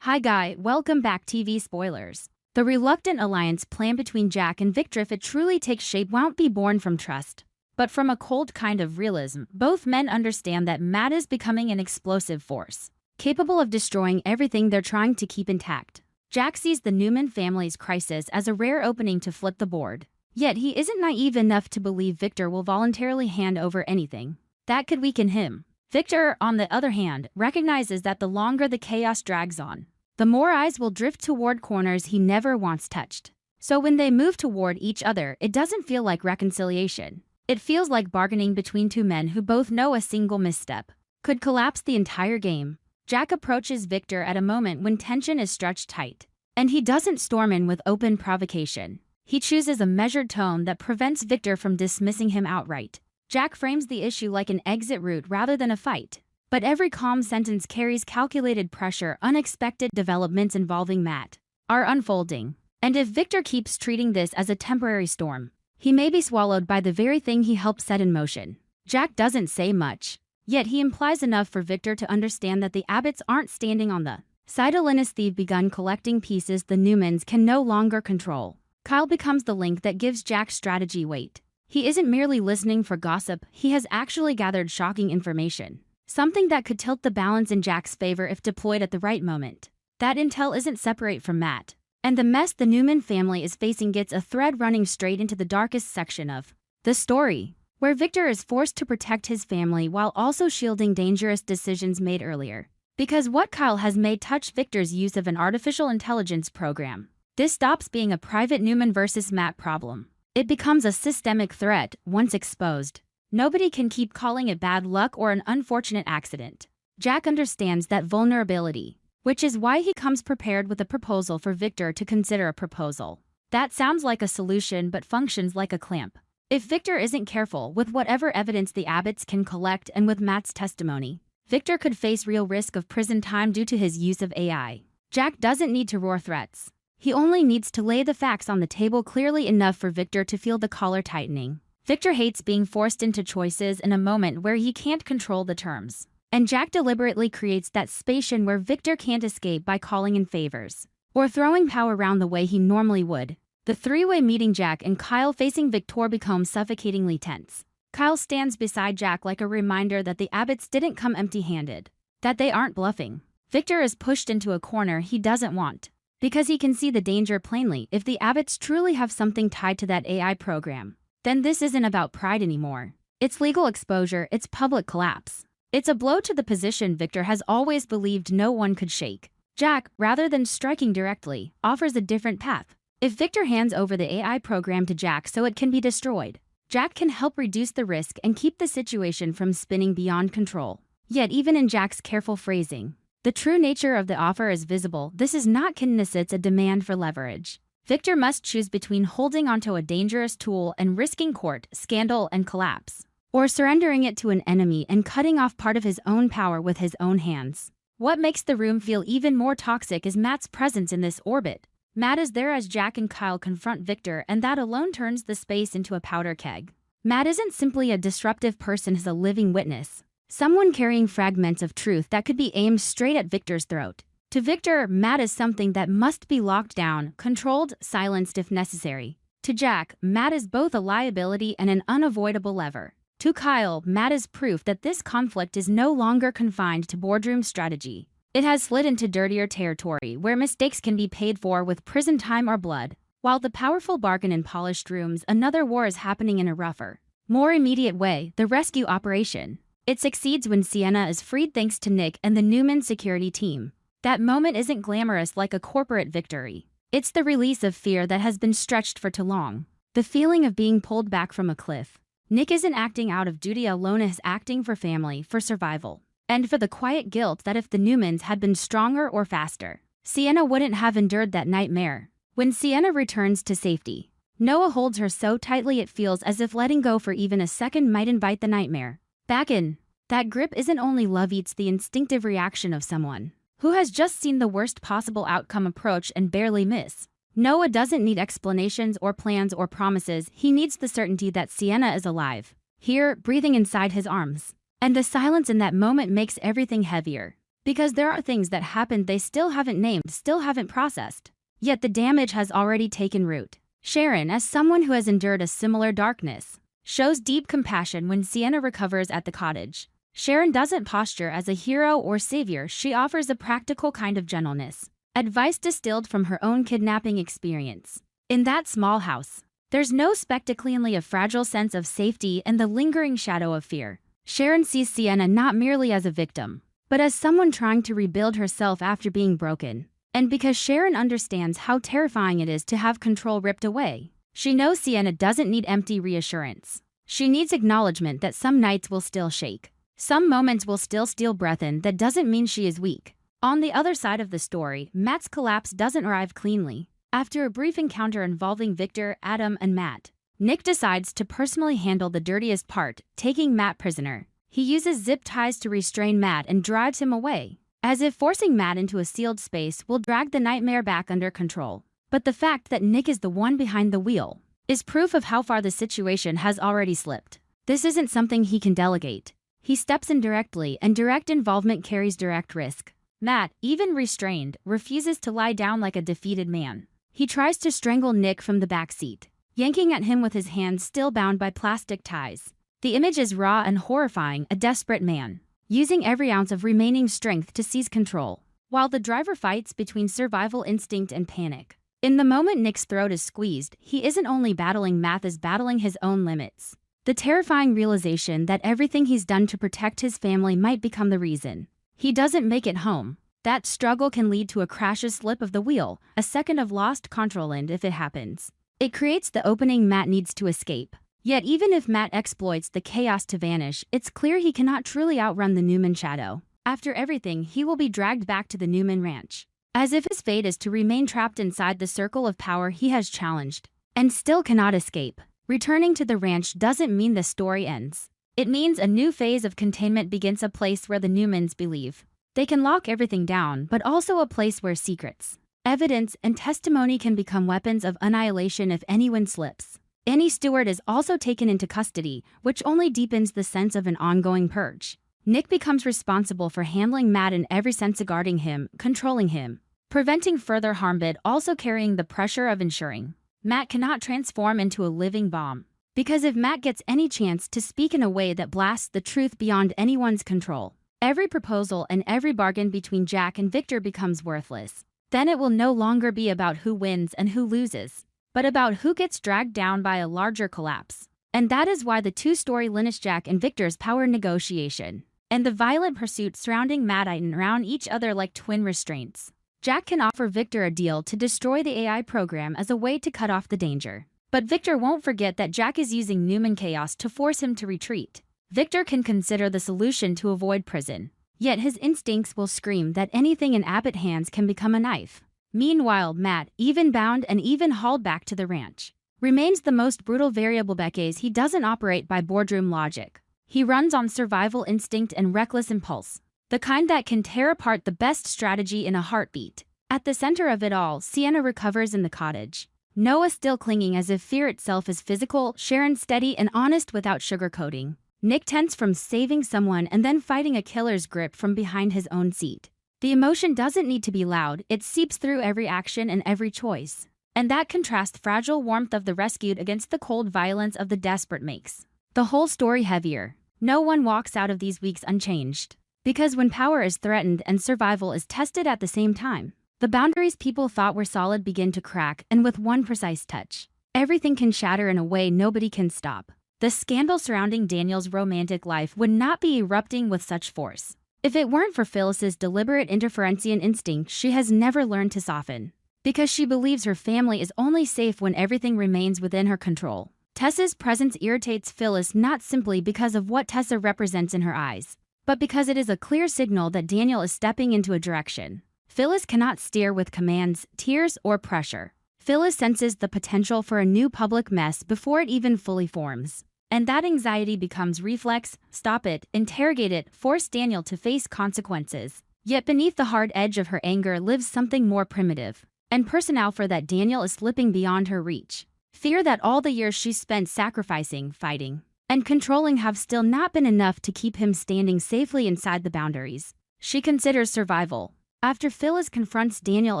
Hi Guy, welcome back. TV spoilers. The reluctant alliance plan between Jack and Victor, if it truly takes shape, won't be born from trust, but from a cold kind of realism. Both men understand that Matt is becoming an explosive force, capable of destroying everything they're trying to keep intact. Jack sees the Newman family's crisis as a rare opening to flip the board. Yet he isn't naive enough to believe Victor will voluntarily hand over anything that could weaken him. Victor, on the other hand, recognizes that the longer the chaos drags on, the more eyes will drift toward corners he never wants touched. So when they move toward each other, it doesn't feel like reconciliation. It feels like bargaining between two men who both know a single misstep could collapse the entire game. Jack approaches Victor at a moment when tension is stretched tight, and he doesn't storm in with open provocation. He chooses a measured tone that prevents Victor from dismissing him outright. Jack frames the issue like an exit route rather than a fight. But every calm sentence carries calculated pressure. Unexpected developments involving Matt are unfolding. And if Victor keeps treating this as a temporary storm, he may be swallowed by the very thing he helped set in motion. Jack doesn't say much, yet he implies enough for Victor to understand that the Abbotts aren't standing on the sidelines. They've begun collecting pieces the Newmans can no longer control. Kyle becomes the link that gives Jack's strategy weight. He isn't merely listening for gossip, he has actually gathered shocking information. Something that could tilt the balance in Jack's favor if deployed at the right moment. That intel isn't separate from Matt, and the mess the Newman family is facing gets a thread running straight into the darkest section of the story, where Victor is forced to protect his family while also shielding dangerous decisions made earlier. Because what Kyle has made touch Victor's use of an artificial intelligence program. This stops being a private Newman-versus-Matt problem. It becomes a systemic threat. Once exposed, nobody can keep calling it bad luck or an unfortunate accident. Jack understands that vulnerability, which is why he comes prepared with a proposal for Victor to consider. A proposal that sounds like a solution but functions like a clamp. If Victor isn't careful with whatever evidence the Abbotts can collect and with Matt's testimony, Victor could face real risk of prison time due to his use of AI. Jack doesn't need to roar threats. He only needs to lay the facts on the table clearly enough for Victor to feel the collar tightening. Victor hates being forced into choices in a moment where he can't control the terms. And Jack deliberately creates that space where Victor can't escape by calling in favors or throwing power around the way he normally would. The three-way meeting Jack and Kyle facing Victor becomes suffocatingly tense. Kyle stands beside Jack like a reminder that the Abbotts didn't come empty-handed, that they aren't bluffing. Victor is pushed into a corner he doesn't want, because he can see the danger plainly. If the Abbotts truly have something tied to that AI program, then this isn't about pride anymore. It's legal exposure, it's public collapse. It's a blow to the position Victor has always believed no one could shake. Jack, rather than striking directly, offers a different path. If Victor hands over the AI program to Jack so it can be destroyed, Jack can help reduce the risk and keep the situation from spinning beyond control. Yet even in Jack's careful phrasing, the true nature of the offer is visible. This is not kindness, it's a demand for leverage. Victor must choose between holding onto a dangerous tool and risking court, scandal, and collapse, or surrendering it to an enemy and cutting off part of his own power with his own hands. What makes the room feel even more toxic is Matt's presence in this orbit. Matt is there as Jack and Kyle confront Victor, and that alone turns the space into a powder keg. Matt isn't simply a disruptive person, he's a living witness. Someone carrying fragments of truth that could be aimed straight at Victor's throat. To Victor, Matt is something that must be locked down, controlled, silenced if necessary. To Jack, Matt is both a liability and an unavoidable lever. To Kyle, Matt is proof that this conflict is no longer confined to boardroom strategy. It has slid into dirtier territory where mistakes can be paid for with prison time or blood. While the powerful bargain in polished rooms, another war is happening in a rougher, more immediate way, the rescue operation. It succeeds when Sienna is freed thanks to Nick and the Newman security team. That moment isn't glamorous like a corporate victory. It's the release of fear that has been stretched for too long. The feeling of being pulled back from a cliff. Nick isn't acting out of duty alone, he's acting for family, for survival, and for the quiet guilt that if the Newmans had been stronger or faster, Sienna wouldn't have endured that nightmare. When Sienna returns to safety, Noah holds her so tightly it feels as if letting go for even a second might invite the nightmare back in. That grip isn't only love, it's the instinctive reaction of someone who has just seen the worst possible outcome approach and barely miss. Noah doesn't need explanations or plans or promises, he needs the certainty that Sienna is alive, here, breathing inside his arms. And the silence in that moment makes everything heavier. Because there are things that happened they still haven't named, still haven't processed. Yet the damage has already taken root. Sharon, as someone who has endured a similar darkness, shows deep compassion when Sienna recovers at the cottage. Sharon doesn't posture as a hero or savior, she offers a practical kind of gentleness. Advice distilled from her own kidnapping experience. In that small house, there's no spectacle, only a fragile sense of safety and the lingering shadow of fear. Sharon sees Sienna not merely as a victim, but as someone trying to rebuild herself after being broken. And because Sharon understands how terrifying it is to have control ripped away, she knows Sienna doesn't need empty reassurance. She needs acknowledgement that some nights will still shake. Some moments will still steal breath in. That doesn't mean she is weak. On the other side of the story, Matt's collapse doesn't arrive cleanly. After a brief encounter involving Victor, Adam, and Matt, Nick decides to personally handle the dirtiest part, taking Matt prisoner. He uses zip ties to restrain Matt and drives him away, as if forcing Matt into a sealed space will drag the nightmare back under control. But the fact that Nick is the one behind the wheel is proof of how far the situation has already slipped. This isn't something he can delegate. He steps in directly, and direct involvement carries direct risk. Matt, even restrained, refuses to lie down like a defeated man. He tries to strangle Nick from the back seat, yanking at him with his hands still bound by plastic ties. The image is raw and horrifying, a desperate man, using every ounce of remaining strength to seize control, while the driver fights between survival instinct and panic. In the moment Nick's throat is squeezed, he isn't only battling Matt, is battling his own limits. The terrifying realization that everything he's done to protect his family might become the reason he doesn't make it home. That struggle can lead to a crash, a slip of the wheel, a second of lost control, and if it happens, it creates the opening Matt needs to escape. Yet even if Matt exploits the chaos to vanish, it's clear he cannot truly outrun the Newman shadow. After everything, he will be dragged back to the Newman ranch, as if his fate is to remain trapped inside the circle of power he has challenged, and still cannot escape. Returning to the ranch doesn't mean the story ends. It means a new phase of containment begins, a place where the Newmans believe they can lock everything down, but also a place where secrets, evidence, and testimony can become weapons of annihilation if anyone slips. Annie Stewart is also taken into custody, which only deepens the sense of an ongoing purge. Nick becomes responsible for handling Matt in every sense, guarding him, controlling him, preventing further harm, but also carrying the pressure of ensuring Matt cannot transform into a living bomb. Because if Matt gets any chance to speak in a way that blasts the truth beyond anyone's control, every proposal and every bargain between Jack and Victor becomes worthless. Then it will no longer be about who wins and who loses, but about who gets dragged down by a larger collapse. And that is why the two-story lineage, Jack and Victor's power negotiation, and the violent pursuit surrounding Matt and around each other like twin restraints. Jack can offer Victor a deal to destroy the AI program as a way to cut off the danger. But Victor won't forget that Jack is using Newman chaos to force him to retreat. Victor can consider the solution to avoid prison, yet his instincts will scream that anything in Abbott hands can become a knife. Meanwhile, Matt, even bound and even hauled back to the ranch, remains the most brutal variable because he doesn't operate by boardroom logic. He runs on survival instinct and reckless impulse, the kind that can tear apart the best strategy in a heartbeat. At the center of it all, Sienna recovers in the cottage. Noah still clinging as if fear itself is physical, Sharon steady and honest without sugarcoating. Nick tense from saving someone and then fighting a killer's grip from behind his own seat. The emotion doesn't need to be loud, it seeps through every action and every choice. And that contrast fragile warmth of the rescued against the cold violence of the desperate makes the whole story heavier. No one walks out of these weeks unchanged. Because when power is threatened and survival is tested at the same time, the boundaries people thought were solid begin to crack, and with one precise touch, everything can shatter in a way nobody can stop. The scandal surrounding Daniel's romantic life would not be erupting with such force if it weren't for Phyllis's deliberate interference and instinct she has never learned to soften. Because she believes her family is only safe when everything remains within her control. Tessa's presence irritates Phyllis not simply because of what Tessa represents in her eyes, but because it is a clear signal that Daniel is stepping into a direction Phyllis cannot steer with commands, tears, or pressure. Phyllis senses the potential for a new public mess before it even fully forms. and that anxiety becomes reflex. Stop it, interrogate it, force Daniel to face consequences. Yet beneath the hard edge of her anger lives something more primitive and personal for that Daniel is slipping beyond her reach. Fear that all the years she spent sacrificing, fighting, and controlling have still not been enough to keep him standing safely inside the boundaries she considers survival. After Phyllis confronts Daniel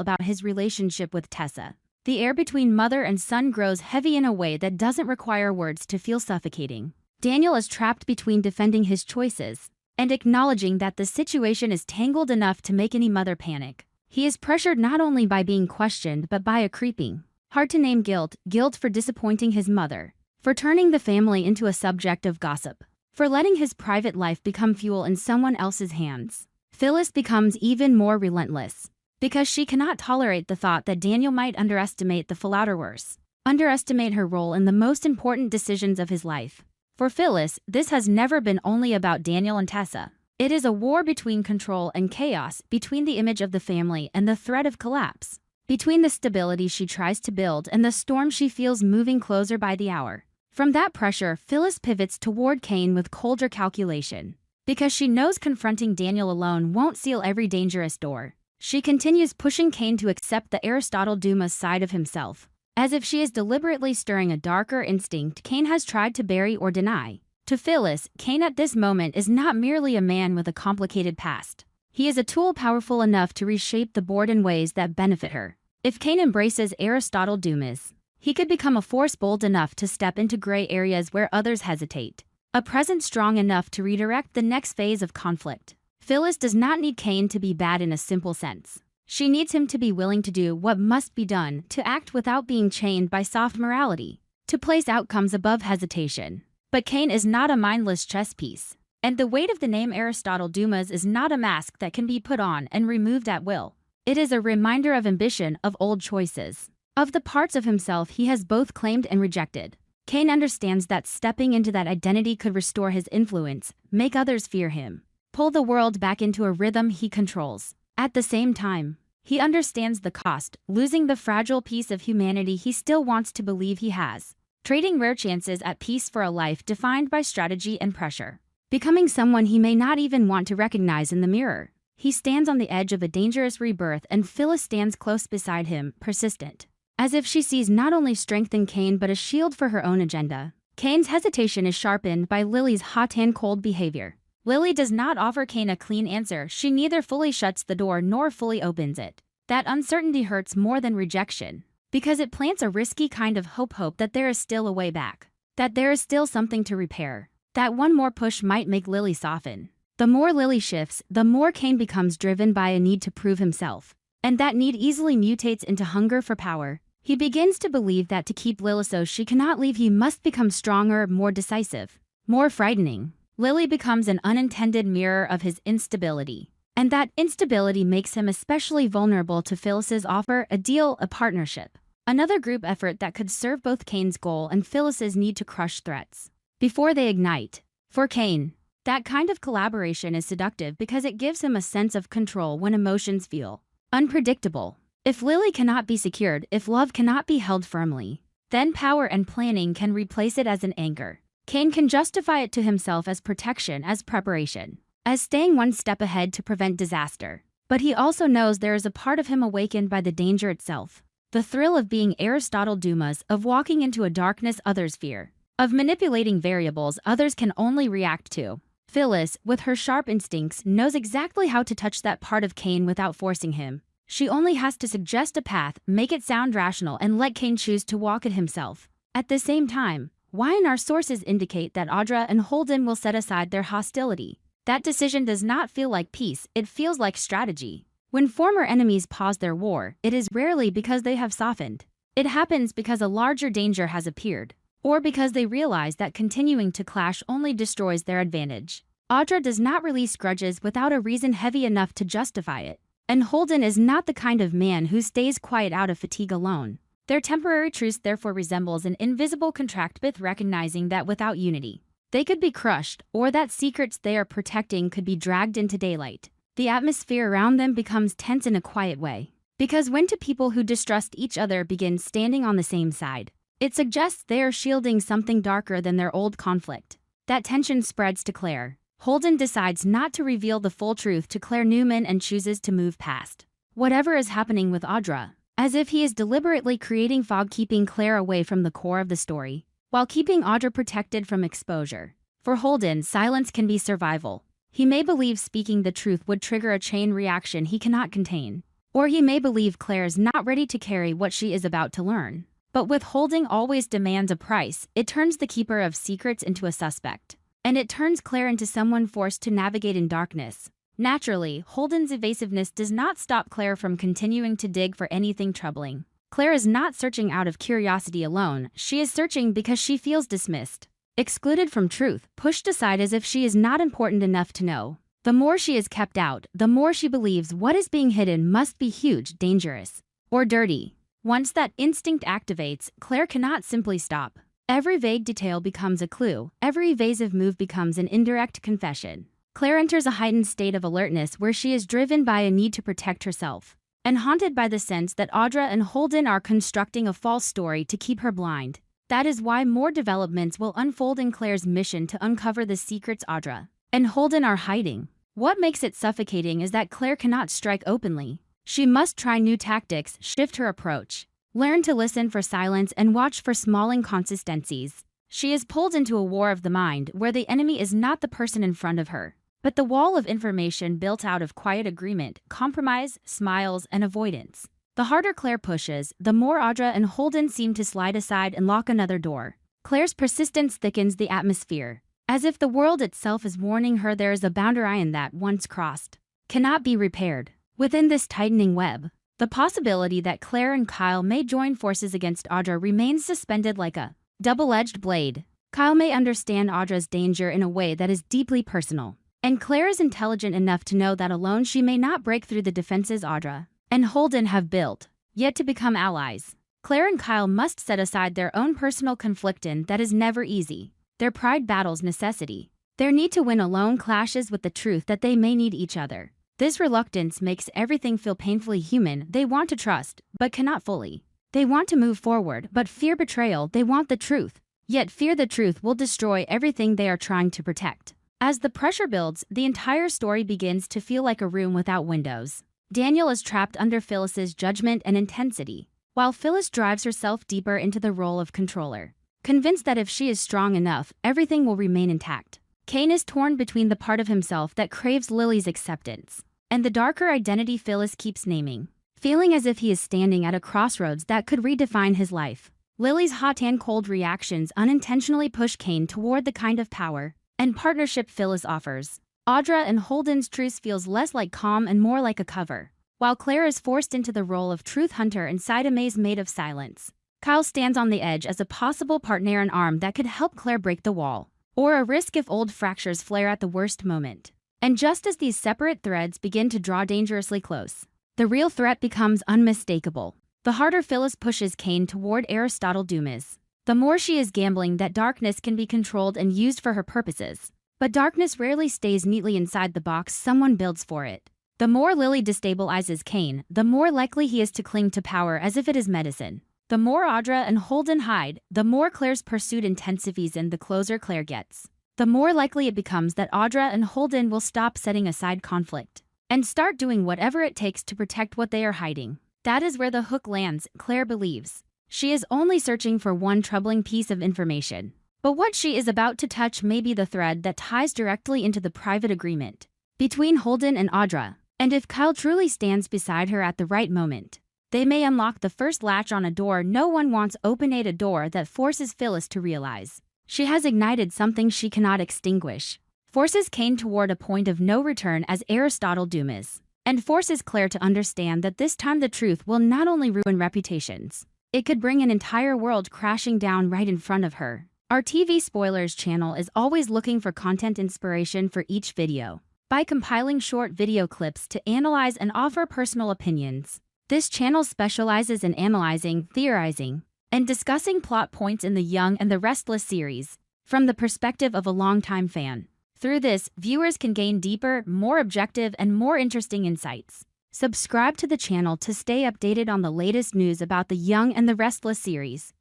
about his relationship with Tessa, the air between mother and son grows heavy in a way that doesn't require words to feel suffocating. Daniel is trapped between defending his choices and acknowledging that the situation is tangled enough to make any mother panic. He is pressured not only by being questioned but by a creeping, hard-to-name guilt for disappointing his mother, for turning the family into a subject of gossip, for letting his private life become fuel in someone else's hands. Phyllis becomes even more relentless, because she cannot tolerate the thought that Daniel might underestimate the fallout or worse, underestimate her role in the most important decisions of his life. For Phyllis, this has never been only about Daniel and Tessa. It is a war between control and chaos, between the image of the family and the threat of collapse, between the stability she tries to build and the storm she feels moving closer by the hour. From that pressure, Phyllis pivots toward Cain with colder calculation. Because she knows confronting Daniel alone won't seal every dangerous door, she continues pushing Cain to accept the Aristotle Dumas side of himself, as if she is deliberately stirring a darker instinct Cain has tried to bury or deny. To Phyllis, Cain at this moment is not merely a man with a complicated past. He is a tool powerful enough to reshape the board in ways that benefit her. If Cain embraces Aristotle Dumas, he could become a force bold enough to step into gray areas where others hesitate, a presence strong enough to redirect the next phase of conflict. Phyllis does not need Cain to be bad in a simple sense. She needs him to be willing to do what must be done, to act without being chained by soft morality, to place outcomes above hesitation. But Cain is not a mindless chess piece, and the weight of the name Aristotle Dumas is not a mask that can be put on and removed at will. It is a reminder of ambition, of old choices, of the parts of himself he has both claimed and rejected. Cain understands that stepping into that identity could restore his influence, make others fear him, pull the world back into a rhythm he controls. At the same time, he understands the cost, losing the fragile piece of humanity he still wants to believe he has, trading rare chances at peace for a life defined by strategy and pressure, becoming someone he may not even want to recognize in the mirror. He stands on the edge of a dangerous rebirth, and Phyllis stands close beside him, persistent, as if she sees not only strength in Cain but a shield for her own agenda. Cain's hesitation is sharpened by Lily's hot and cold behavior. Lily does not offer Cain a clean answer. She neither fully shuts the door nor fully opens it. That uncertainty hurts more than rejection, because it plants a risky kind of hope that there is still a way back, that there is still something to repair, that one more push might make Lily soften. The more Lily shifts, the more Cain becomes driven by a need to prove himself, and that need easily mutates into hunger for power. He begins to believe that to keep Lily so she cannot leave, he must become stronger, more decisive, more frightening. Lily becomes an unintended mirror of his instability, and that instability makes him especially vulnerable to Phyllis's offer, a deal, a partnership, another group effort that could serve both Cain's goal and Phyllis's need to crush threats before they ignite. For Cain, that kind of collaboration is seductive because it gives him a sense of control when emotions feel unpredictable. If Lily cannot be secured, if love cannot be held firmly, then power and planning can replace it as an anchor. Cain can justify it to himself as protection, as preparation, as staying one step ahead to prevent disaster. But he also knows there is a part of him awakened by the danger itself, the thrill of being Aristotle Dumas, of walking into a darkness others fear, of manipulating variables others can only react to. Phyllis, with her sharp instincts, knows exactly how to touch that part of Cain without forcing him. She only has to suggest a path, make it sound rational, and let Cain choose to walk it himself. At the same time, our sources indicate that Audra and Holden will set aside their hostility. That decision does not feel like peace, it feels like strategy. When former enemies pause their war, it is rarely because they have softened. It happens because a larger danger has appeared, or because they realize that continuing to clash only destroys their advantage. Audra does not release grudges without a reason heavy enough to justify it. And Holden is not the kind of man who stays quiet out of fatigue alone. Their temporary truce therefore resembles an invisible contract, both recognizing that without unity, they could be crushed, or that secrets they are protecting could be dragged into daylight. The atmosphere around them becomes tense in a quiet way, because when two people who distrust each other begin standing on the same side, It suggests they are shielding something darker than their old conflict. That tension spreads to Claire. Holden decides not to reveal the full truth to Claire Newman and chooses to move past whatever is happening with Audra, as if he is deliberately creating fog, keeping Claire away from the core of the story, while keeping Audra protected from exposure. For Holden, silence can be survival. He may believe speaking the truth would trigger a chain reaction he cannot contain. Or he may believe Claire is not ready to carry what she is about to learn. But withholding always demands a price. It turns the keeper of secrets into a suspect. And it turns Claire into someone forced to navigate in darkness. Naturally, Holden's evasiveness does not stop Claire from continuing to dig for anything troubling. Claire is not searching out of curiosity alone. She is searching because she feels dismissed, excluded from truth, pushed aside as if she is not important enough to know. The more she is kept out, the more she believes what is being hidden must be huge, dangerous, or dirty. Once that instinct activates, Claire cannot simply stop. Every vague detail becomes a clue. Every evasive move becomes an indirect confession. Claire enters a heightened state of alertness where she is driven by a need to protect herself, and haunted by the sense that Audra and Holden are constructing a false story to keep her blind. That is why more developments will unfold in Claire's mission to uncover the secrets Audra and Holden are hiding. What makes it suffocating is that Claire cannot strike openly. She must try new tactics, shift her approach, learn to listen for silence and watch for small inconsistencies. She is pulled into a war of the mind where the enemy is not the person in front of her, but the wall of information built out of quiet agreement, compromise, smiles, and avoidance. The harder Claire pushes, the more Audra and Holden seem to slide aside and lock another door. Claire's persistence thickens the atmosphere, as if the world itself is warning her there is a boundary that, once crossed, cannot be repaired. Within this tightening web, the possibility that Claire and Kyle may join forces against Audra remains suspended like a double-edged blade. Kyle may understand Audra's danger in a way that is deeply personal, and Claire is intelligent enough to know that alone she may not break through the defenses Audra and Holden have built, yet to become allies. Claire and Kyle must set aside their own personal conflict, and that is never easy. Their pride battles necessity. Their need to win alone clashes with the truth that they may need each other. This reluctance makes everything feel painfully human. They want to trust, but cannot fully. They want to move forward, but fear betrayal. They want the truth, yet fear the truth will destroy everything they are trying to protect. As the pressure builds, the entire story begins to feel like a room without windows. Daniel is trapped under Phyllis's judgment and intensity, while Phyllis drives herself deeper into the role of controller, convinced that if she is strong enough, everything will remain intact. Kane is torn between the part of himself that craves Lily's acceptance and the darker identity Phyllis keeps naming, feeling as if he is standing at a crossroads that could redefine his life. Lily's hot and cold reactions unintentionally push Kane toward the kind of power and partnership Phyllis offers. Audra and Holden's truce feels less like calm and more like a cover, while Claire is forced into the role of truth hunter inside a maze made of silence. Kyle stands on the edge as a possible partner in arm that could help Claire break the wall, or a risk if old fractures flare at the worst moment. And just as these separate threads begin to draw dangerously close, the real threat becomes unmistakable. The harder Phyllis pushes Kane toward Aristotle Dumas, the more she is gambling that darkness can be controlled and used for her purposes. But darkness rarely stays neatly inside the box someone builds for it. The more Lily destabilizes Kane, the more likely he is to cling to power as if it is medicine. The more Audra and Holden hide, the more Claire's pursuit intensifies, and the closer Claire gets, the more likely it becomes that Audra and Holden will stop setting aside conflict and start doing whatever it takes to protect what they are hiding. That is where the hook lands, Claire believes. She is only searching for one troubling piece of information, but what she is about to touch may be the thread that ties directly into the private agreement between Holden and Audra. And if Kyle truly stands beside her at the right moment, they may unlock the first latch on a door no one wants open, a door that forces Phyllis to realize she has ignited something she cannot extinguish, forces Kane toward a point of no return as Aristotle Dumas, and forces Claire to understand that this time the truth will not only ruin reputations, it could bring an entire world crashing down right in front of her. Our TV Spoilers channel is always looking for content inspiration for each video. By compiling short video clips to analyze and offer personal opinions, this channel specializes in analyzing, theorizing, and discussing plot points in the Young and the Restless series from the perspective of a longtime fan. Through this, viewers can gain deeper, more objective, and more interesting insights. Subscribe to the channel to stay updated on the latest news about the Young and the Restless series.